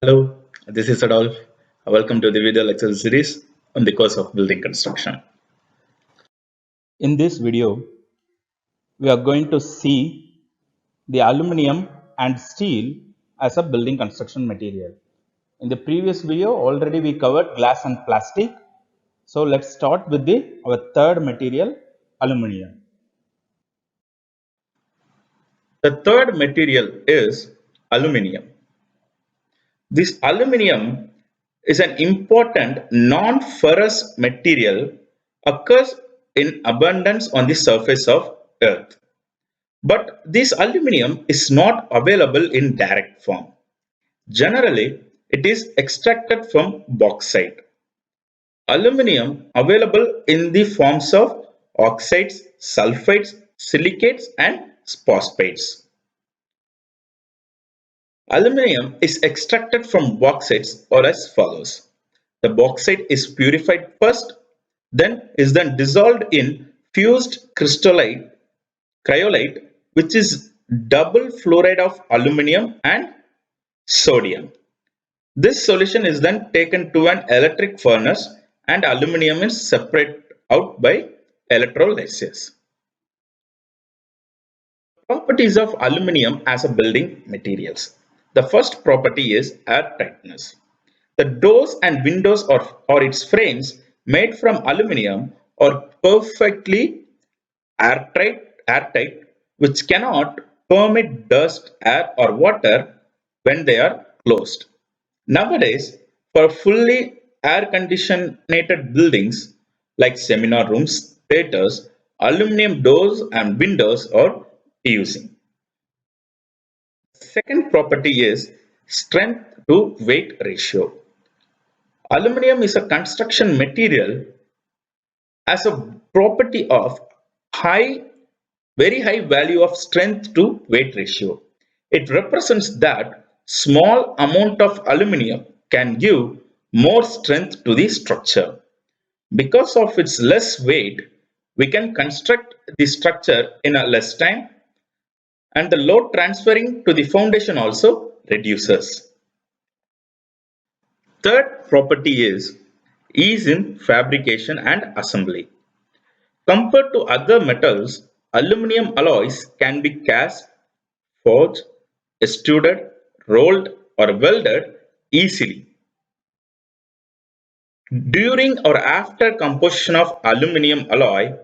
Hello, this is Adolf. Welcome to the video lecture series on the course of building construction. In this video, we are going to see the aluminum and steel as a building construction material. In the previous video, already we covered glass and plastic. So let's start with our third material, aluminum. The third material is aluminium. This aluminium is an important non-ferrous material occurs in abundance on the surface of Earth. But this aluminium is not available in direct form. Generally, it is extracted from bauxite. Aluminium available in the forms of oxides, sulfides, silicates and phosphates. Aluminium is extracted from bauxites or as follows. The bauxite is purified first, then dissolved in fused cryolite, which is double fluoride of aluminium and sodium. This solution is then taken to an electric furnace and aluminium is separated out by electrolysis. Properties of aluminium as a building materials. The first property is air tightness. The doors and windows or its frames made from aluminium are perfectly airtight, which cannot permit dust, air or water when they are closed. Nowadays, for fully air-conditioned buildings like seminar rooms, theaters, aluminum doors and windows are using. Second property is strength to weight ratio. Aluminum is a construction material as a property of very high value of strength to weight ratio. It represents that small amount of aluminum can give more strength to the structure. Because of its less weight, we can construct the structure in a less time and the load transferring to the foundation also reduces. Third property is ease in fabrication and assembly. Compared to other metals, aluminum alloys can be cast, forged, extruded, rolled or welded easily. During or after composition of aluminum alloy,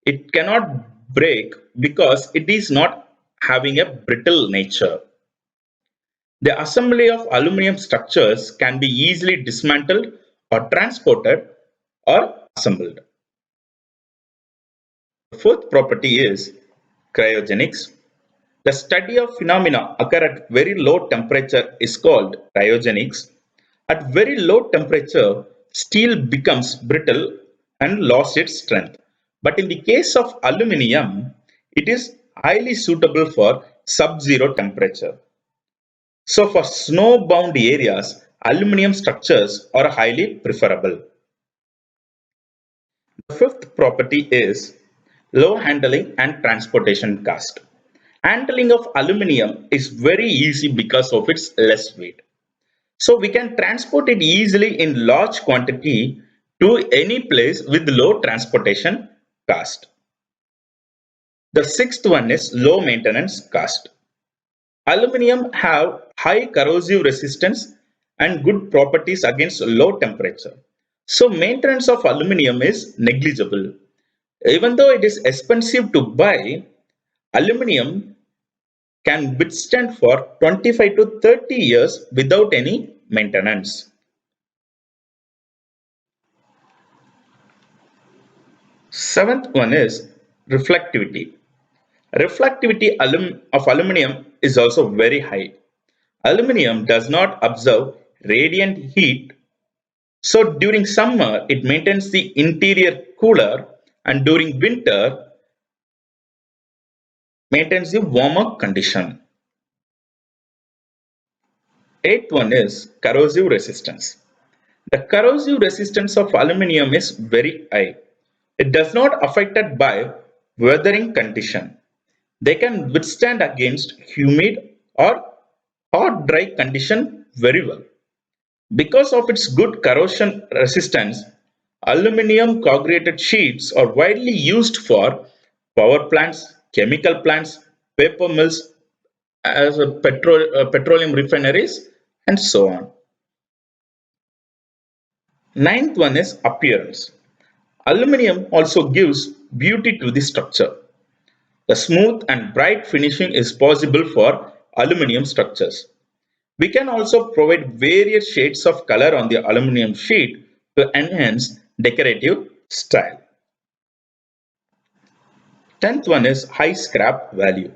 it cannot break because it is not having a brittle nature. The assembly of aluminum structures can be easily dismantled or transported or assembled. The fourth property is cryogenics. The study of phenomena occur at very low temperature is called cryogenics. At very low temperature, steel becomes brittle and lost its strength. But in the case of aluminium, it is highly suitable for sub-zero temperature. So for snow-bound areas, aluminum structures are highly preferable. The fifth property is low handling and transportation cost. Handling of aluminium is very easy because of its less weight. So we can transport it easily in large quantity to any place with low transportation cost. The sixth one is low maintenance cost. Aluminium have high corrosive resistance and good properties against low temperature. So maintenance of aluminium is negligible. Even though it is expensive to buy, aluminium can withstand for 25 to 30 years without any maintenance. Seventh one is reflectivity. Reflectivity of aluminium is also very high. Aluminium does not absorb radiant heat, so during summer it maintains the interior cooler and during winter maintains the warmer condition. Eighth one is corrosive resistance. The corrosive resistance of aluminium is very high. It does not affected by weathering condition. They can withstand against humid or hot dry condition very well. Because of its good corrosion resistance, aluminum corrugated sheets are widely used for power plants, chemical plants, paper mills, as a petroleum refineries, and so on. Ninth one is appearance. Aluminum also gives beauty to the structure. The smooth and bright finishing is possible for aluminum structures. We can also provide various shades of color on the aluminum sheet to enhance decorative style. Tenth one is high scrap value.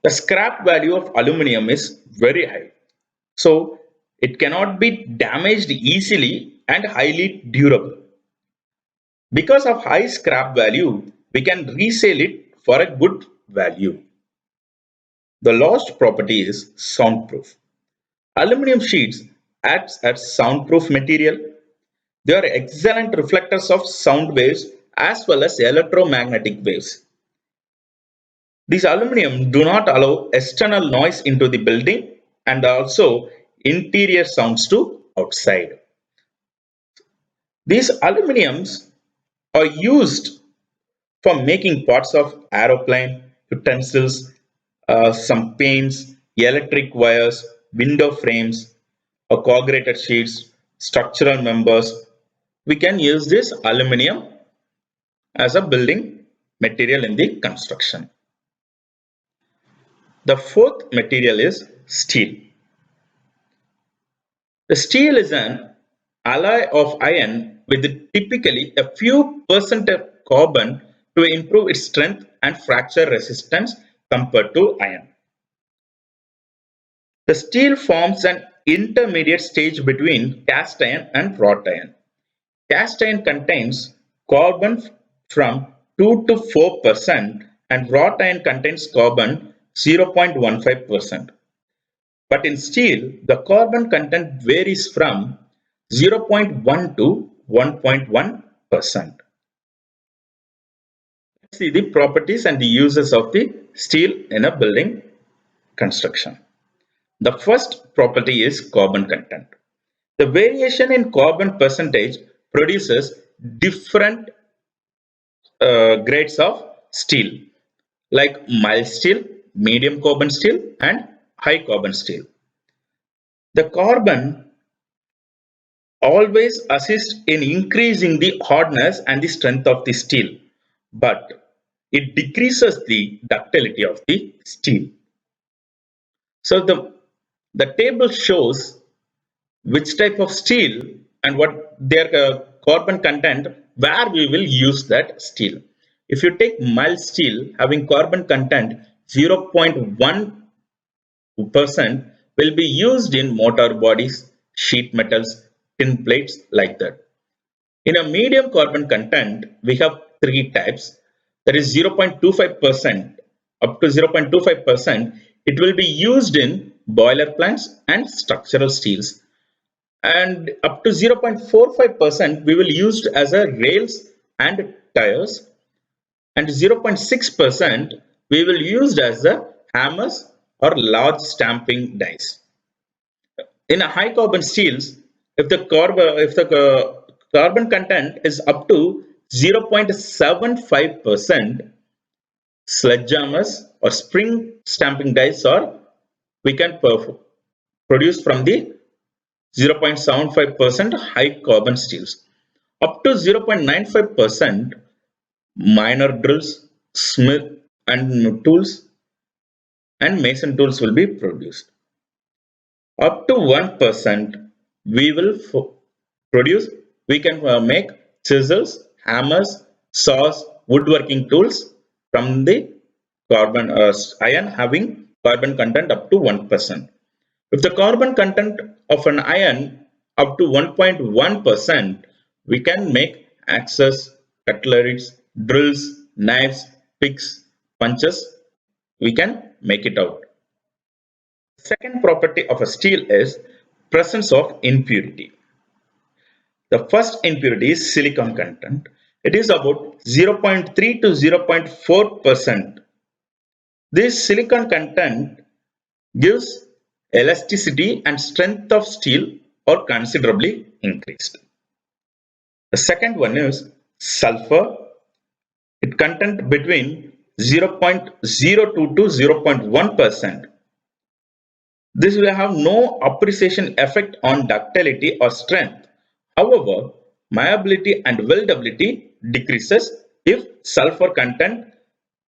The scrap value of aluminum is very high. So it cannot be damaged easily and highly durable. Because of high scrap value, we can resell it for a good value. The last property is soundproof. Aluminum sheets acts as soundproof material. They are excellent reflectors of sound waves as well as electromagnetic waves. These aluminum do not allow external noise into the building and also interior sounds to outside. These aluminums are used for making parts of aeroplane, utensils, some paints, electric wires, window frames, or corrugated sheets, structural members. We can use this aluminum as a building material in the construction. The fourth material is steel. The steel is an alloy of iron with typically a few percent of carbon to improve its strength and fracture resistance compared to iron. The steel forms an intermediate stage between cast iron and wrought iron. Cast iron contains carbon from 2 to 4% and wrought iron contains carbon 0.15%. But in steel, the carbon content varies from 0.1 to 1.1%. Let's see the properties and the uses of the steel in a building construction. The first property is carbon content. The variation in carbon percentage produces different grades of steel, like mild steel, medium carbon steel, and high carbon steel. The carbon always assists in increasing the hardness and the strength of the steel, but it decreases the ductility of the steel. So the table shows which type of steel and what their carbon content, where we will use that steel. If you take mild steel having carbon content 0.1% will be used in motor bodies, sheet metals, tin plates, like that. In a medium carbon content, we have three types. That is 0.25% up to 0.25%. It will be used in boiler plants and structural steels. And up to 0.45% we will use as a rails and tires, and 0.6% we will use as the hammers or large stamping dies. In a high carbon steels, if the carbon content is up to 0.75%, sledgehammers or spring stamping dies are we can produce from the 0.75% high carbon steels. Up to 0.95%, minor drills, smith and tools and mason tools will be produced. Up to 1%, we will produce, we can make chisels, hammers, saws, woodworking tools from the carbon iron having carbon content up to 1%. If the carbon content of an iron up to 1.1%, we can make axes, cutleries, drills, knives, picks, punches. We can make it out. Second property of a steel is presence of impurity. The first impurity is silicon content. It is about 0.3 to 0.4%. This silicon content gives elasticity and strength of steel are considerably increased. The second one is sulfur. It content between 0.02 to 0.1%. This will have no appreciation effect on ductility or strength. However, malleability and weldability decreases if sulfur content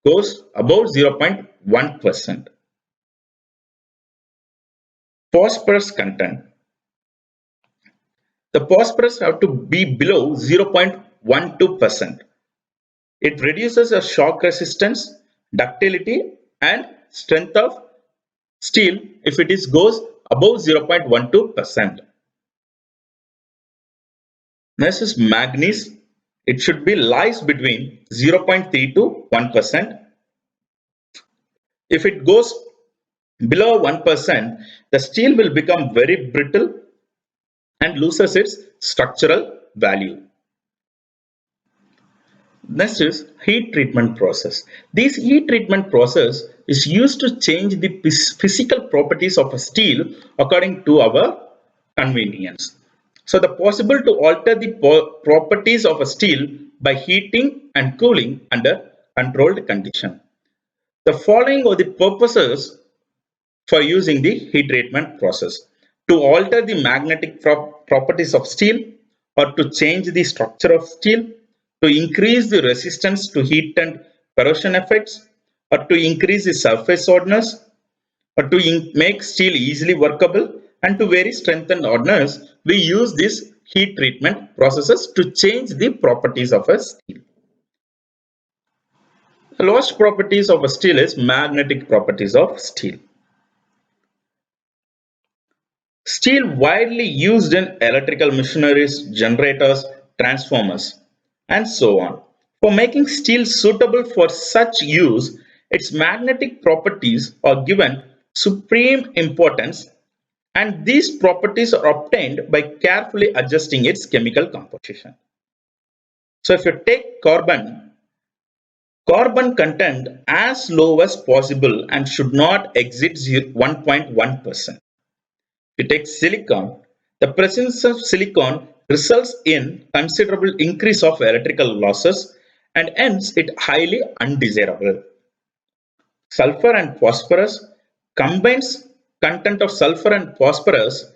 goes above 0.1%. Phosphorus content. The phosphorus have to be below 0.12%. It reduces the shock resistance, ductility and strength of steel if it goes above 0.12%. Next is manganese. It should be lies between 0.3 to 1%. If it goes below 1%, the steel will become very brittle and loses its structural value. Next is heat treatment process. This heat treatment process is used to change the physical properties of a steel according to our convenience. So the possible to alter the properties of a steel by heating and cooling under controlled condition. The following are the purposes for using the heat treatment process: to alter the magnetic properties of steel, or to change the structure of steel, to increase the resistance to heat and corrosion effects, or to increase the surface hardness, or to make steel easily workable, and to vary strength and hardness. We use these heat treatment processes to change the properties of a steel. The last properties of a steel is magnetic properties of steel. Steel widely used in electrical machineries, generators, transformers, and so on. For making steel suitable for such use, its magnetic properties are given supreme importance, and these properties are obtained by carefully adjusting its chemical composition. So if you take carbon content as low as possible and should not exceed 1.1%. If you take silicon, the presence of silicon results in considerable increase of electrical losses and hence it highly undesirable. Sulfur and phosphorus, combined content of sulfur and phosphorus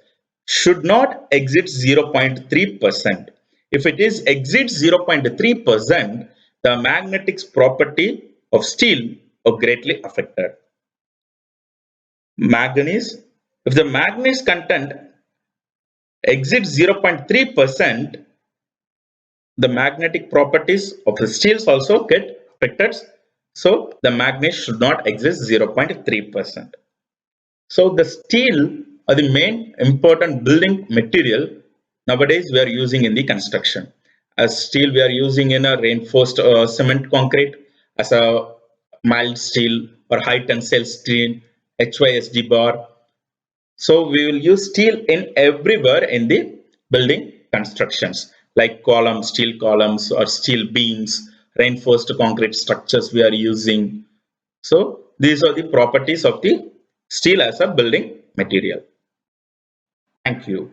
should not exceed 0.3%. If it exceeds 0.3%, the magnetic property of steel are greatly affected. Manganese. If the manganese content exceeds 0.3%, the magnetic properties of the steels also get affected. So the manganese should not exceed 0.3%. So the steel are the main important building material nowadays we are using in the construction. As steel we are using in a reinforced cement concrete, as a mild steel or high tensile steel, HYSD bar. So we will use steel in everywhere in the building constructions, like columns, steel columns or steel beams, reinforced concrete structures we are using. So these are the properties of the steel as a building material. Thank you.